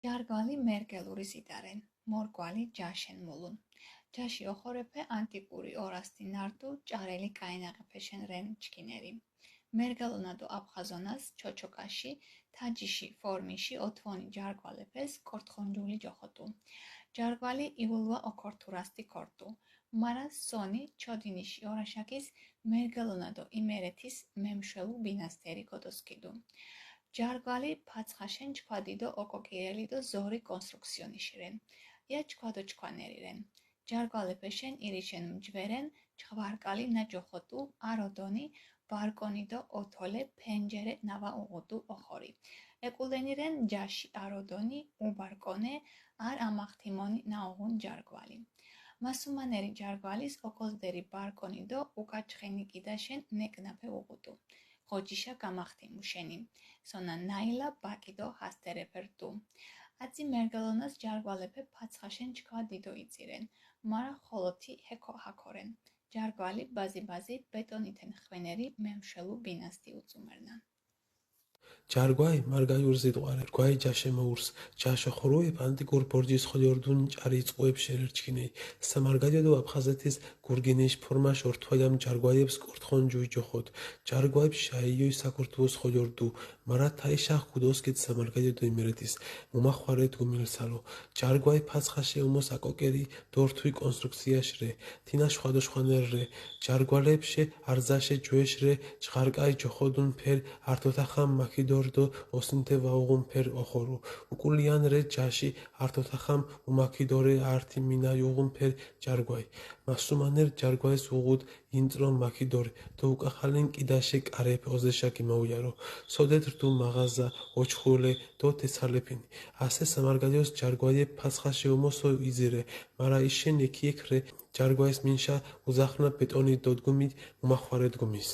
ჯარგვალი მერგელურის იტარენ, მორგვალი ჯაშენ მულუნ. ჯაში ოხორეფე ანტიკური ორასტი ნარდუ ჭარელი კაინაღეფეშენ რენ ჩქინერი. მერგალონადო აფხაზონას ჩოჩოკაში, თაჯიში ფორმიში ოთვონი ჯარგვალეფეს კორთხონჯული ჯოხოტუ. ჯარგვალი ივულვა ოქორთურასტი ქორტუ. მარა სონი ჩოდინიში ორაშაკის მერგალონადო იმერეთის მემშველუ ბინასტერი გოდოსკიდუ. ჯარგვალი ფაცხაშენ ჩქვადიდო ოკოკირელიდო ზორი კონსტრუქციონიშირენ. ია ჩქვადო ჩქვანერირენ. ჯარგვალეფეშენ ირიშენ მჯვერენ ჩხვარკალი ნაჯოხოტუ აროდონი ბარკონიდო ოთოლე ფენჯერე ნავა უღუდუ ოხორი. ეკულენირენ ჯაში აროდონი უბარკონე არ ამახთიმონი ნაუღუნ ჯარგვალი. მასუმანერი ჯარგვალის ოკოზდერი ბარკონიდო უკაჩხენი კიდაშენ ნეკნაფე უღუდუ. ხოჯიშა გამახთიმუშენი. სონა ნაილა ბაკიდო ჰასტერეფერტუ. აწი მერგალონას ჯარგვალეფე ფაცხაშენ ჩქვადიდო იწირენ. მარა ხოლოთი ჰეკო ჰაქორენ. ჯარგვალი ბაზი ბეტონითენ ხვენერი მემშველუ ბინასტი უწუმერნან. ჯარგვაი მარგაიურ ზიდყვარე ჯარგვაი ჯაშემოურს ჯაშო ხორუებ ანტიკურ ბორჯის ხოლიორდუნ ჭარი წყუებ შერერჩქინეი სამარგაჯედო აფხაზეთის გურგინის ფორმაშ ორთვაიამ ჯარგვაიებს კორთხონ ჯუი ჯოხოთ ჯარგვაებს შაიოი საკურთუოს ხოლიორდუ მარა თაიშახ ქუდოსკეთ სამარგაჯედო იმერეთის მომახვარეთ გუმილსალო ჯარგვაი ფაცხაშე უმოს აკოკერი დორთვი კონსტრუქციაშრე თინა შვადოშვანერრე ჯარგვალეებში არზაშე ჯუეშრე ჭღარკაი ჯოხოდუნ ფერ ართოთახამ მაკიდორდო ოსინთე ვაუღუნ ფერ ოხორუ უკულიან რე ჯაში ართოთახამ უმაკიდორე ართი მინაიუღუნ ფერ ჯარგვაი მასუმანერ ჯარგვაის უღუდ ინტრო მაკიდორე დო უკახალენ კიდაშე კარეფ ოზეშაკი მოუიარო სოდეთ რდუ მაღაზა ოჩხულე დო თესალეფინი ასე სამარგალიოს ჯარგვაიე ფაცხაშე უმოსო იზირე მარა იშენ ექიეკრე ჯარგვაის მინშა უზახნა ბეტონი დოდგუმით უმახვარედ გუმის